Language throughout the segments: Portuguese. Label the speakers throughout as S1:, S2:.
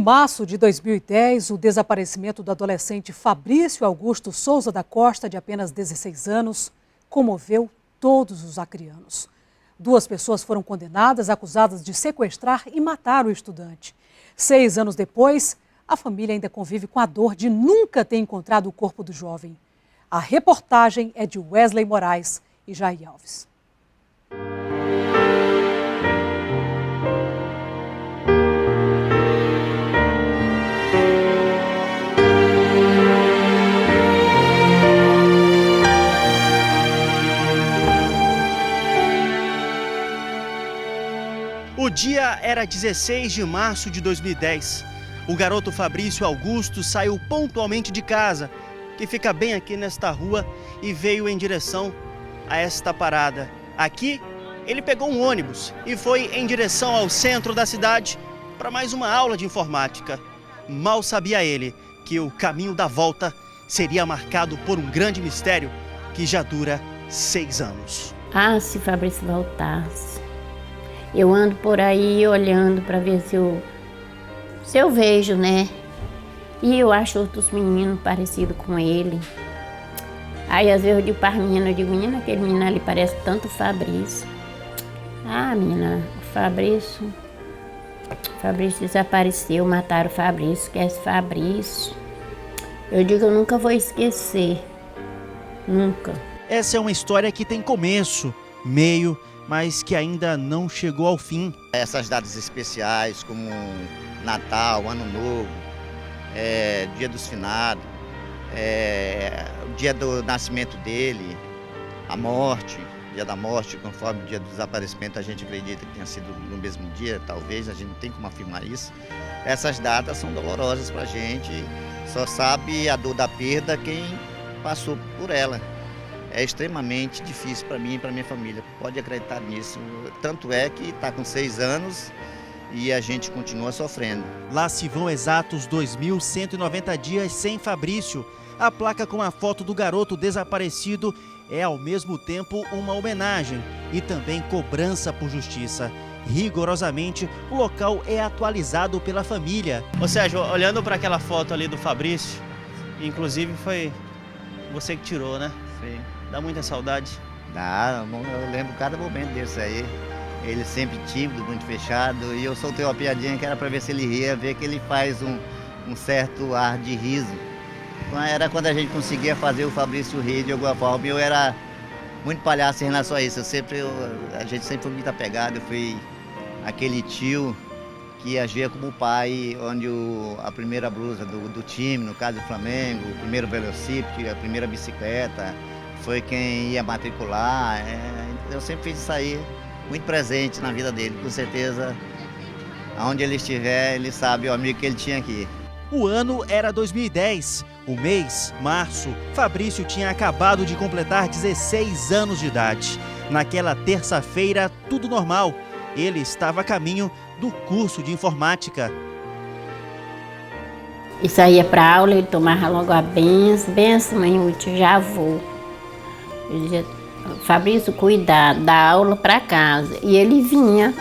S1: março de 2010, o desaparecimento do adolescente Fabrício Augusto Souza da Costa, de apenas 16 anos, comoveu todos os acrianos. 2 pessoas foram condenadas, acusadas de sequestrar e matar o estudante. 6 anos depois, a família ainda convive com a dor de nunca ter encontrado o corpo do jovem. A reportagem é de Wesley Moraes e Jair Alves.
S2: O dia era 16 de março de 2010. O garoto Fabrício Augusto saiu pontualmente de casa, que fica bem aqui nesta rua, e veio em direção a esta parada. Aqui, ele pegou um ônibus e foi em direção ao centro da cidade para mais uma aula de informática. Mal sabia ele que o caminho da volta seria marcado por um grande mistério que já dura 6 anos.
S3: Se Fabrício voltasse. Eu ando por aí olhando para ver se eu vejo, né? E eu acho outros meninos parecidos com ele. Aí às vezes eu digo para as meninas, menina, aquele menino ali parece tanto o Fabrício. Menina, o Fabrício desapareceu, mataram o Fabrício, esquece Fabrício. Eu digo, eu nunca vou esquecer, nunca.
S2: Essa é uma história que tem começo, meio, mas que ainda não chegou ao fim.
S4: Essas datas especiais como Natal, Ano Novo, Dia dos Finados, o dia do nascimento dele, a morte, dia da morte, conforme o dia do desaparecimento a gente acredita que tenha sido no mesmo dia, talvez, a gente não tem como afirmar isso. Essas datas são dolorosas pra gente, só sabe a dor da perda quem passou por ela. É extremamente difícil para mim e para minha família, pode acreditar nisso. Tanto é que está com 6 anos e a gente continua sofrendo.
S2: Lá se vão exatos 2.190 dias sem Fabrício. A placa com a foto do garoto desaparecido é ao mesmo tempo uma homenagem e também cobrança por justiça. Rigorosamente, o local é atualizado pela família. Ou seja, olhando para aquela foto ali do Fabrício, inclusive foi você que tirou, né?
S4: Sim.
S2: Dá muita saudade?
S4: Dá, eu lembro cada momento desse aí. Ele sempre tímido, muito fechado, e eu soltei uma piadinha que era para ver se ele ria, ver que ele faz um certo ar de riso. Era quando a gente conseguia fazer o Fabrício rir de alguma forma, e eu era muito palhaço em relação a isso. A gente sempre foi muito apegado, eu fui aquele tio que agia como pai, onde a primeira blusa do time, no caso do Flamengo, o primeiro velocípede, a primeira bicicleta, foi quem ia matricular. Eu sempre fiz isso aí, muito presente na vida dele, com certeza. Aonde ele estiver, ele sabe o amigo que ele tinha aqui.
S2: O ano era 2010. O mês, março, Fabrício tinha acabado de completar 16 anos de idade. Naquela terça-feira, tudo normal. Ele estava a caminho do curso de informática.
S3: E saía para aula, ele tomava logo a benção, mãe, eu já vou. Eu dizia, Fabrício, cuidado, dá aula para casa. E ele vinha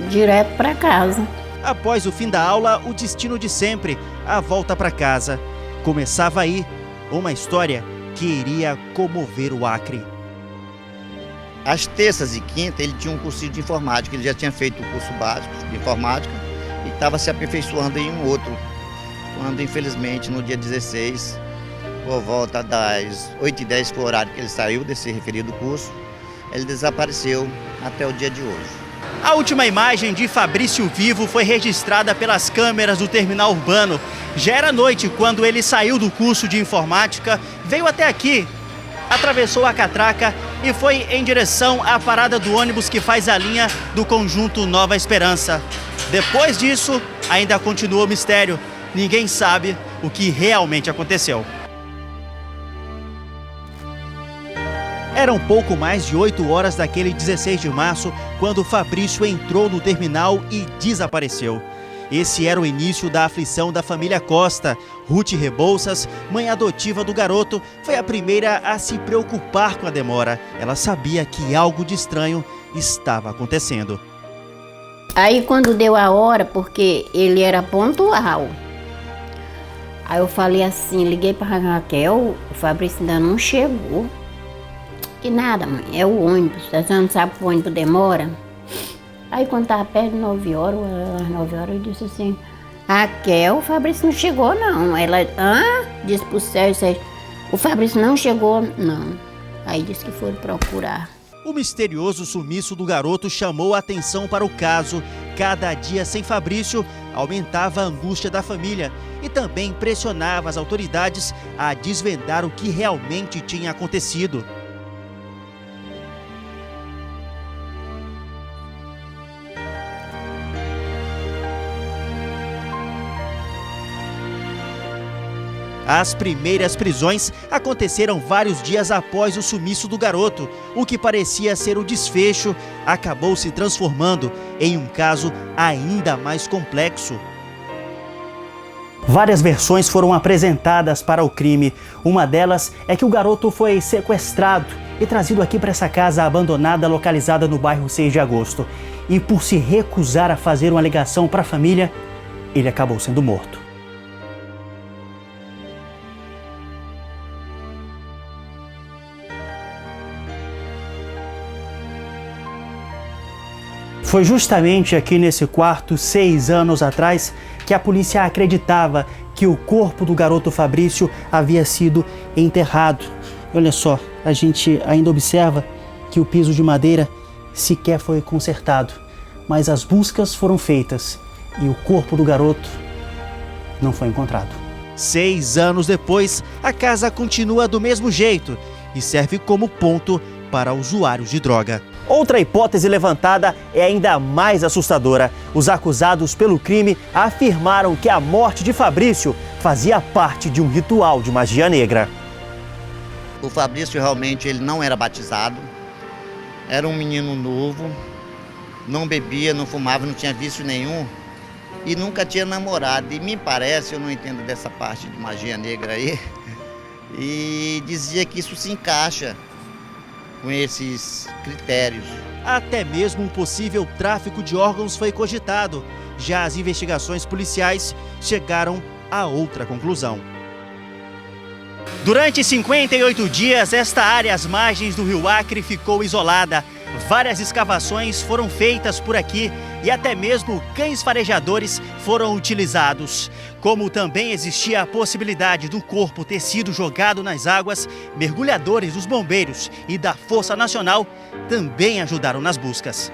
S3: direto para casa.
S2: Após o fim da aula, o destino de sempre, a volta para casa. Começava aí uma história que iria comover o Acre.
S4: Às terças e quintas ele tinha um cursinho de informática, ele já tinha feito o curso básico de informática e estava se aperfeiçoando em um outro. Quando infelizmente no dia 16, por volta das 8h10, foi o horário que ele saiu desse referido curso, ele desapareceu até o dia de hoje.
S2: A última imagem de Fabrício vivo foi registrada pelas câmeras do terminal urbano. Já era noite quando ele saiu do curso de informática, veio até aqui, atravessou a catraca e foi em direção à parada do ônibus que faz a linha do conjunto Nova Esperança. Depois disso, ainda continuou o mistério. Ninguém sabe o que realmente aconteceu. Eram pouco mais de 8 horas daquele 16 de março, quando Fabrício entrou no terminal e desapareceu. Esse era o início da aflição da família Costa. Ruth Rebouças, mãe adotiva do garoto, foi a primeira a se preocupar com a demora. Ela sabia que algo de estranho estava acontecendo.
S3: Aí quando deu a hora, porque ele era pontual, aí eu falei assim, liguei para a Raquel, o Fabrício ainda não chegou. Que nada, mãe, é o ônibus, a senhora não sabe que o ônibus demora? Aí quando estava perto de 9 horas, às 9 horas, eu disse assim, Raquel, o Fabrício não chegou não. Ela, disse pro Sérgio, o Fabrício não chegou não. Aí disse que foram procurar.
S2: O misterioso sumiço do garoto chamou a atenção para o caso. Cada dia sem Fabrício aumentava a angústia da família e também pressionava as autoridades a desvendar o que realmente tinha acontecido. As primeiras prisões aconteceram vários dias após o sumiço do garoto. O que parecia ser o desfecho acabou se transformando em um caso ainda mais complexo. Várias versões foram apresentadas para o crime. Uma delas é que o garoto foi sequestrado e trazido aqui para essa casa abandonada localizada no bairro 6 de Agosto. E por se recusar a fazer uma alegação para a família, ele acabou sendo morto. Foi justamente aqui nesse quarto, 6 anos atrás, que a polícia acreditava que o corpo do garoto Fabrício havia sido enterrado. Olha só, a gente ainda observa que o piso de madeira sequer foi consertado, mas as buscas foram feitas e o corpo do garoto não foi encontrado. 6 anos depois, a casa continua do mesmo jeito e serve como ponto para usuários de droga. Outra hipótese levantada é ainda mais assustadora. Os acusados pelo crime afirmaram que a morte de Fabrício fazia parte de um ritual de magia negra.
S4: O Fabrício realmente ele não era batizado, era um menino novo, não bebia, não fumava, não tinha vício nenhum e nunca tinha namorado. E me parece, eu não entendo dessa parte de magia negra aí, e dizia que isso se encaixa com esses critérios.
S2: Até mesmo um possível tráfico de órgãos foi cogitado. Já as investigações policiais chegaram a outra conclusão. Durante 58 dias, esta área às margens do Rio Acre ficou isolada. Várias escavações foram feitas por aqui e até mesmo cães farejadores foram utilizados. Como também existia a possibilidade do corpo ter sido jogado nas águas, mergulhadores dos bombeiros e da Força Nacional também ajudaram nas buscas.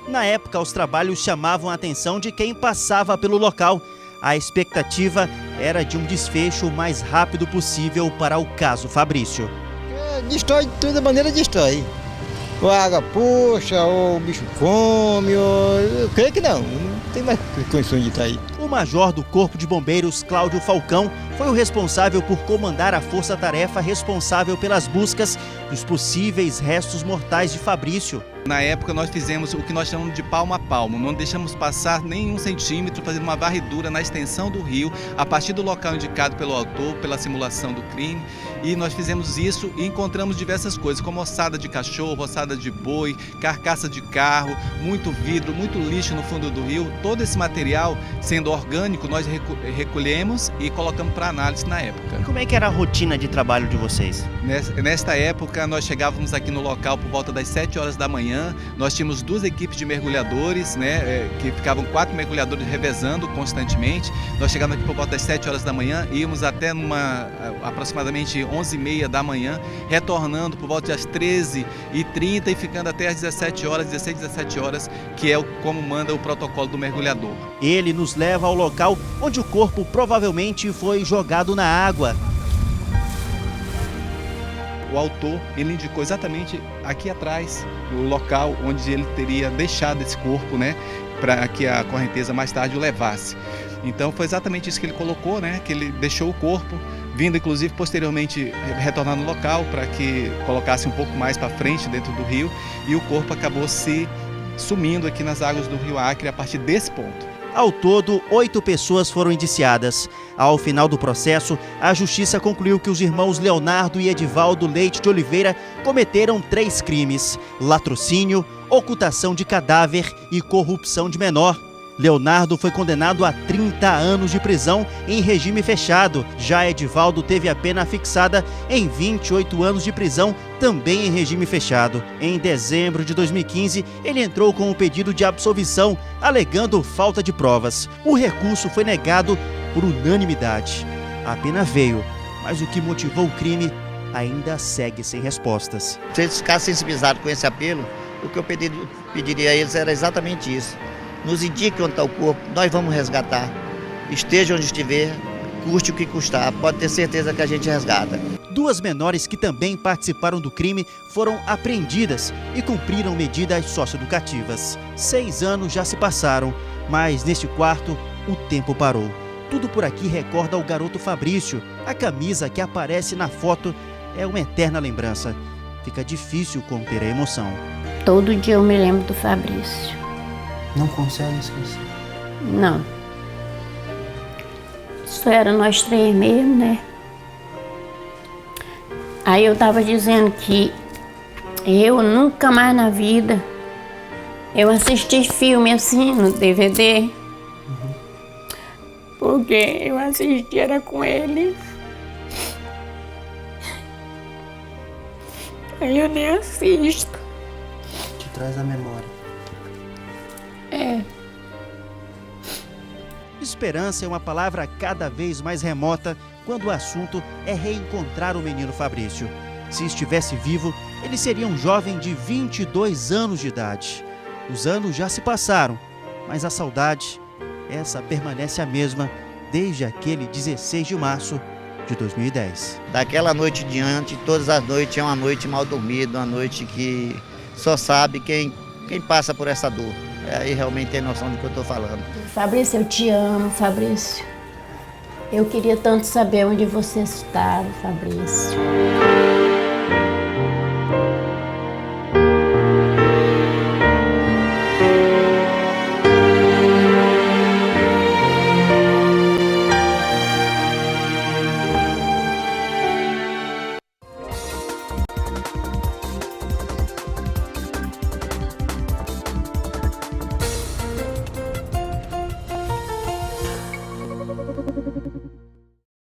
S2: Na época, os trabalhos chamavam a atenção de quem passava pelo local. A expectativa era de um desfecho o mais rápido possível para o caso Fabrício.
S5: Destrói de toda maneira, destrói. Ou a água puxa, ou o bicho come, ou... eu creio que não tem mais condições de estar aí.
S2: O major do Corpo de Bombeiros, Cláudio Falcão, foi o responsável por comandar a força-tarefa responsável pelas buscas dos possíveis restos mortais de Fabrício.
S6: Na época nós fizemos o que nós chamamos de palmo a palmo, não deixamos passar nem 1 centímetro, fazendo uma varredura na extensão do rio, a partir do local indicado pelo autor, pela simulação do crime, e nós fizemos isso e encontramos diversas coisas, como ossada de cachorro, ossada de boi, carcaça de carro, muito vidro, muito lixo no fundo do rio. Todo esse material, sendo orgânico, nós recolhemos e colocamos para análise na época.
S2: Como é que era a rotina de trabalho de vocês?
S6: Nesta época, nós chegávamos aqui no local por volta das 7 horas da manhã. Nós tínhamos 2 equipes de mergulhadores, que ficavam 4 mergulhadores revezando constantemente. Nós chegávamos aqui por volta das 7 horas da manhã, íamos até aproximadamente 11h30 da manhã, retornando por volta das 13h30 e ficando até as 17 horas, 16, 17 horas, que é como manda o protocolo do mergulhador.
S2: Ele nos leva ao local onde o corpo provavelmente foi jogado na água.
S6: O autor, ele indicou exatamente aqui atrás, o local onde ele teria deixado esse corpo, para que a correnteza mais tarde o levasse. Então foi exatamente isso que ele colocou, que ele deixou o corpo, vindo inclusive posteriormente retornar no local para que colocasse um pouco mais para frente dentro do rio, e o corpo acabou se sumindo aqui nas águas do Rio Acre a partir desse ponto.
S2: Ao todo, 8 pessoas foram indiciadas. Ao final do processo, a Justiça concluiu que os irmãos Leonardo e Edivaldo Leite de Oliveira cometeram 3 crimes: latrocínio, ocultação de cadáver e corrupção de menor. Leonardo foi condenado a 30 anos de prisão em regime fechado. Já Edivaldo teve a pena fixada em 28 anos de prisão, também em regime fechado. Em dezembro de 2015, ele entrou com um pedido de absolvição, alegando falta de provas. O recurso foi negado por unanimidade. A pena veio, mas o que motivou o crime ainda segue sem respostas.
S4: Se eles ficassem sensibilizados com esse apelo, o que eu pediria a eles era exatamente isso. Nos indique onde está o corpo, nós vamos resgatar. Esteja onde estiver, custe o que custar, pode ter certeza que a gente resgata.
S2: 2 menores que também participaram do crime foram apreendidas e cumpriram medidas socioeducativas. 6 anos já se passaram, mas neste quarto o tempo parou. Tudo por aqui recorda o garoto Fabrício. A camisa que aparece na foto é uma eterna lembrança. Fica difícil conter a emoção.
S3: Todo dia eu me lembro do Fabrício.
S7: Não consegue esquecer?
S3: Não. Só era nós 3 mesmo, né? Aí eu tava dizendo que eu nunca mais na vida eu assisti filme assim no DVD. Porque eu assisti era com ele. Aí eu nem assisto.
S7: Te traz a memória.
S3: É.
S2: Esperança é uma palavra cada vez mais remota quando o assunto é reencontrar o menino Fabrício. Se estivesse vivo, ele seria um jovem de 22 anos de idade. Os anos já se passaram, mas a saudade, essa permanece a mesma desde aquele 16 de março de 2010.
S4: Daquela noite em diante, todas as noites é uma noite mal dormida, uma noite que só sabe quem passa por essa dor. Aí realmente tem noção do que eu estou falando.
S3: Fabrício, eu te amo, Fabrício. Eu queria tanto saber onde você está, Fabrício.